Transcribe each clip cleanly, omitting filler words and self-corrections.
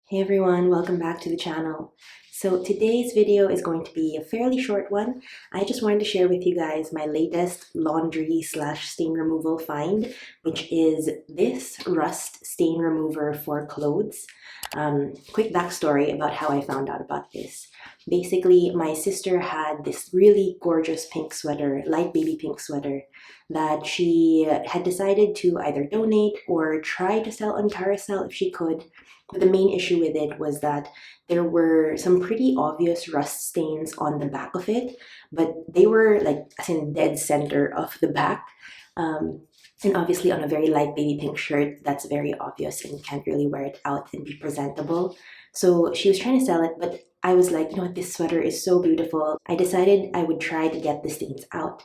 Hey everyone, welcome back to the channel. So today's video is going to be a fairly short one. I just wanted to share with you guys my latest laundry slash stain removal find, which is this rust stain remover for clothes. Quick backstory about how I found out about this. Basically, my sister had this really gorgeous pink sweater, light baby pink sweater, that she had decided to either donate or try to sell on Carousel if she could. But the main issue with it was that there were some pretty obvious rust stains on the back of it, but they were like as in dead center of the back. And obviously on a very light baby pink shirt, that's very obvious and you can't really wear it out and be presentable. So she was trying to sell it, but I was like, you know what, this sweater is so beautiful. I decided I would try to get the stains out.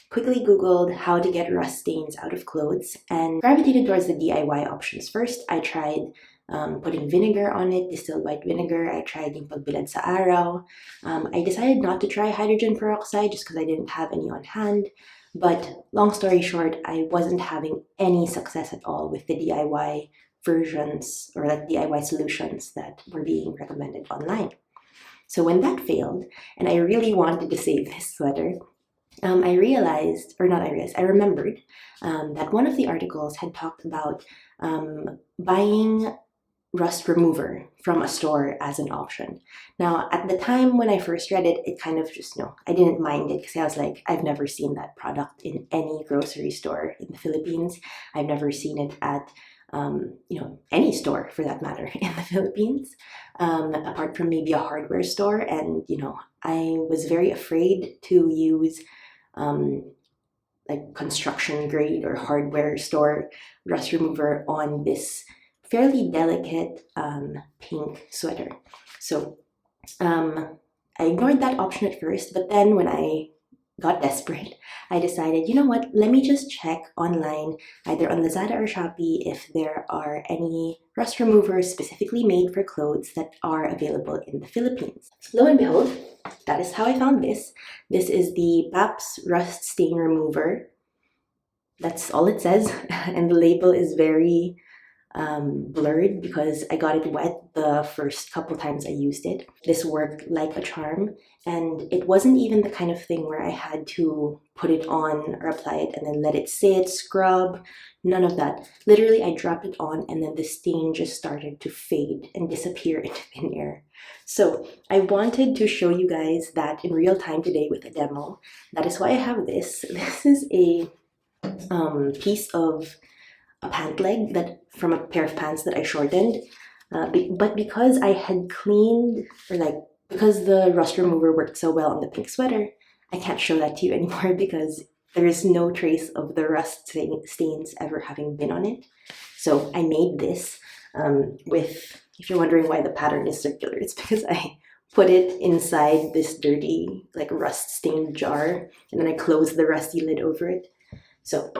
Quickly Googled how to get rust stains out of clothes and gravitated towards the DIY options. First, I tried putting vinegar on it, distilled white vinegar. I tried yung pagbilad sa araw. I decided not to try hydrogen peroxide just because I didn't have any on hand. But long story short, I wasn't having any success at all with the DIY versions or like DIY solutions that were being recommended online. So when that failed, and I really wanted to save this sweater, I remembered that one of the articles had talked about buying rust remover from a store as an option. Now, at the time when I first read it, it kind of just, I didn't mind it because I was like, I've never seen that product in any grocery store in the Philippines. I've never seen it at any store for that matter in the Philippines, apart from maybe a hardware store. And, I was very afraid to use like construction grade or hardware store rust remover on this fairly delicate pink sweater. So I ignored that option at first, but then when I got desperate, I decided, you know what, let me just check online, either on Lazada or Shopee, if there are any rust removers specifically made for clothes that are available in the Philippines. Lo and behold, that is how I found this. This is the PAPS rust stain remover. That's all it says, and the label is very blurred because I got it wet the first couple times I used it. This worked like a charm, and it wasn't even the kind of thing where I had to put it on or apply it and then let it sit, scrub, none of that. Literally, I dropped it on and then the stain just started to fade and disappear into thin air. So I wanted to show you guys that in real time today with a demo. That is why I have this. This is a piece of a pant leg that from a pair of pants that I shortened, but because I had cleaned, or because the rust remover worked so well on the pink sweater, I can't show that to you anymore because there is no trace of the rust stains ever having been on it. So I made this with, if you're wondering why the pattern is circular, it's because I put it inside this dirty rust stained jar and then I closed the rusty lid over it. So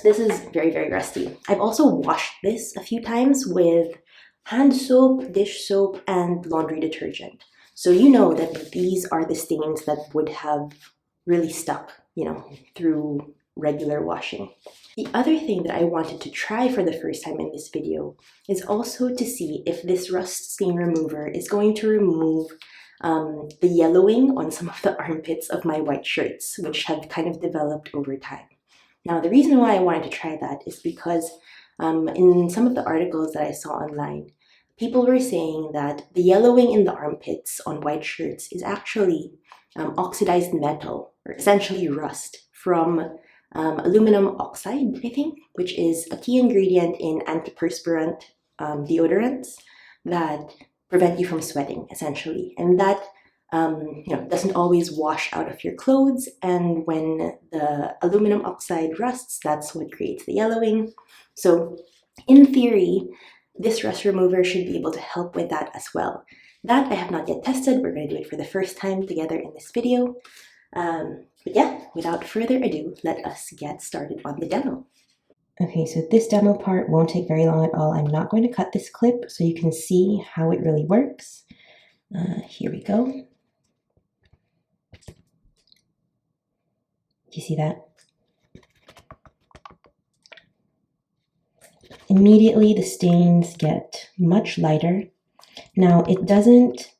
this is very, very rusty. I've also washed this a few times with hand soap, dish soap, and laundry detergent. So you know that these are the stains that would have really stuck, through regular washing. The other thing that I wanted to try for the first time in this video is also to see if this rust stain remover is going to remove the yellowing on some of the armpits of my white shirts, which have kind of developed over time. Now, the reason why I wanted to try that is because in some of the articles that I saw online, people were saying that the yellowing in the armpits on white shirts is actually oxidized metal, or essentially rust, from aluminum oxide, I think, which is a key ingredient in antiperspirant deodorants that prevent you from sweating, essentially. And that doesn't always wash out of your clothes, and when the aluminum oxide rusts, that's what creates the yellowing. So in theory, this rust remover should be able to help with that as well. That I have not yet tested. We're going to do it for the first time together in this video. But yeah, without further ado, let us get started on the demo. Okay, so this demo part won't take very long at all. I'm not going to cut this clip so you can see how it really works. Here we go. Do you see that? Immediately the stains get much lighter Now, it doesn't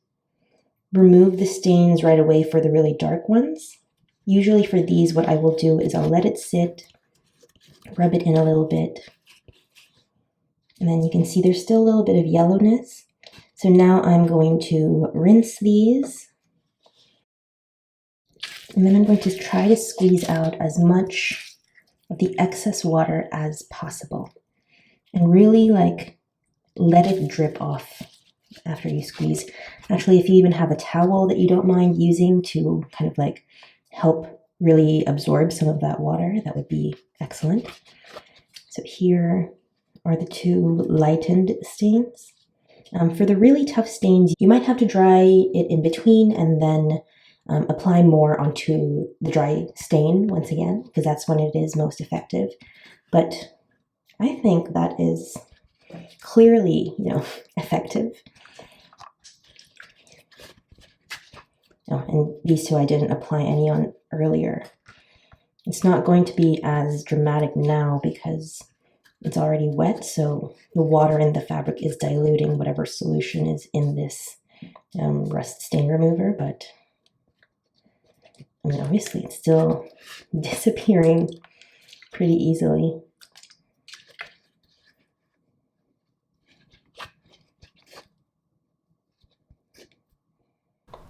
remove the stains right away for the really dark ones. Usually for these, what I will do is I'll let it sit, rub it in a little bit, and then you can see there's still a little bit of yellowness. So now I'm going to rinse these, and then I'm going to try to squeeze out as much of the excess water as possible, and really like let it drip off after you squeeze. Actually, if you even have a towel that you don't mind using to kind of like help really absorb some of that water, that would be excellent. So here are the two lightened stains. For the really tough stains, you might have to dry it in between and then apply more onto the dry stain once again, because that's when it is most effective. But I think that is clearly, effective. Oh, and these two I didn't apply any on earlier. It's not going to be as dramatic now because it's already wet, so the water in the fabric is diluting whatever solution is in this rust stain remover, but I mean, obviously it's still disappearing pretty easily.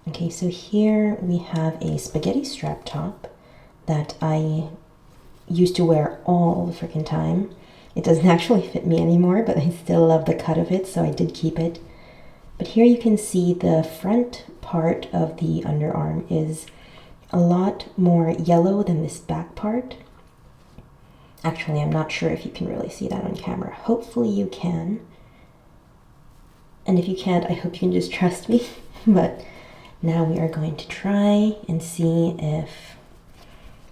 Okay, so here we have a spaghetti strap top that I used to wear all the freaking time. It doesn't actually fit me anymore, but I still love the cut of it, so I did keep it. But here you can see the front part of the underarm is a lot more yellow than this back part. Actually, I'm not sure if you can really see that on camera. Hopefully you can. And if you can't, I hope you can just trust me. But now we are going to try and see if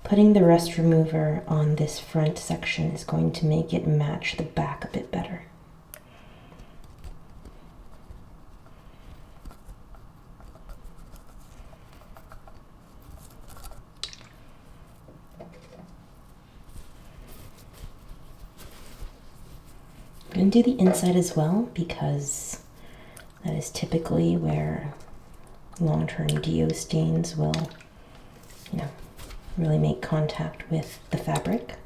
putting the rust remover on this front section is going to make it match the back a bit better. I'm going to do the inside as well because that is typically where long-term deo stains will, really make contact with the fabric.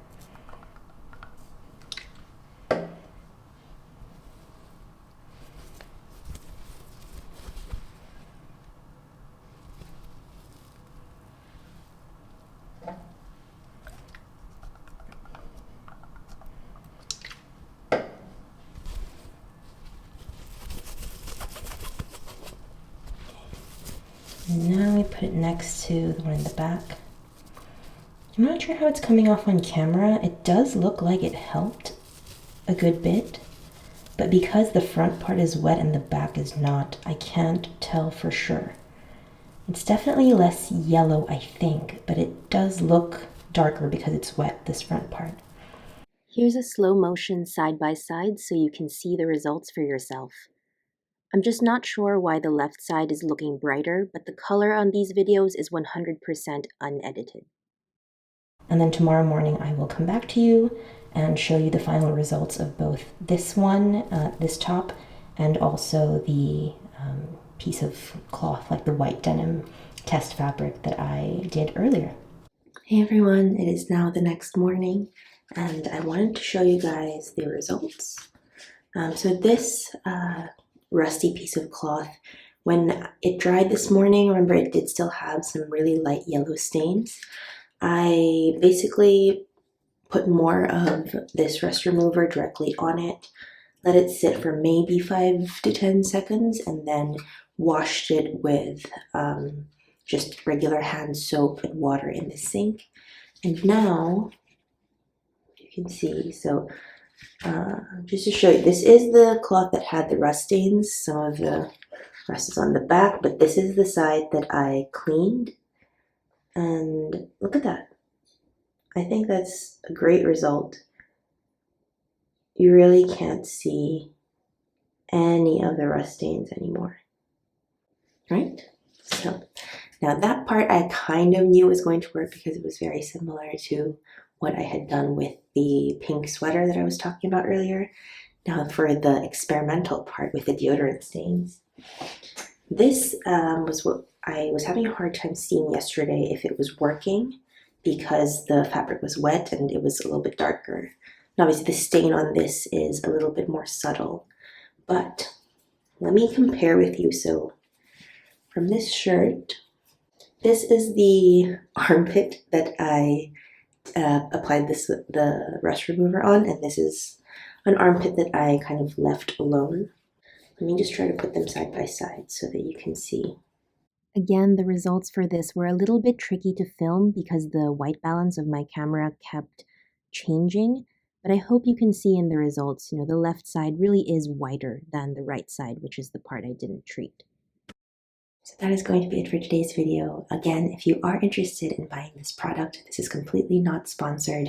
And now we put it next to the one in the back. I'm not sure how it's coming off on camera. It does look like it helped a good bit, but because the front part is wet and the back is not, I can't tell for sure. It's definitely less yellow, I think, but it does look darker because it's wet, this front part. Here's a slow motion side by side so you can see the results for yourself. I'm just not sure why the left side is looking brighter, but the color on these videos is 100% unedited. And then tomorrow morning I will come back to you and show you the final results of both this one, this top, and also the piece of cloth, like the white denim test fabric that I did earlier. Hey everyone, it is now the next morning and I wanted to show you guys the results. So this rusty piece of cloth, when it dried this morning, remember it did still have some really light yellow stains. I basically put more of this rust remover directly on it, let it sit for maybe 5 to 10 seconds, and then washed it with just regular hand soap and water in the sink. And now you can see, so just to show you, this is the cloth that had the rust stains. Some of the rust is on the back, but this is the side that I cleaned. And look at that. I think that's a great result. You really can't see any of the rust stains anymore, right? So now that part I kind of knew was going to work because it was very similar to what I had done with the pink sweater that I was talking about earlier. Now for the experimental part with the deodorant stains. This was what I was having a hard time seeing yesterday if it was working because the fabric was wet and it was a little bit darker. And obviously the stain on this is a little bit more subtle, but let me compare with you. So from this shirt, this is the armpit that I applied the rust remover on, and this is an armpit that I kind of left alone. Let me just try to put them side by side so that you can see. Again, the results for this were a little bit tricky to film because the white balance of my camera kept changing, but I hope you can see in the results, the left side really is whiter than the right side, which is the part I didn't treat. So that is going to be it for today's video. Again, if you are interested in buying this product, this is completely not sponsored.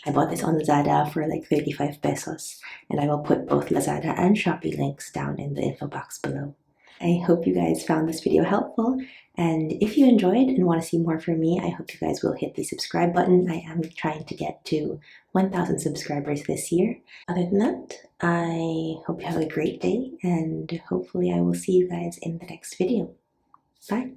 I bought this on Lazada for like 35 pesos, and I will put both Lazada and Shopee links down in the info box below. I hope you guys found this video helpful, and if you enjoyed and want to see more from me, I hope you guys will hit the subscribe button. I am trying to get to 1,000 subscribers this year. Other than that, I hope you have a great day, and hopefully I will see you guys in the next video. Bye!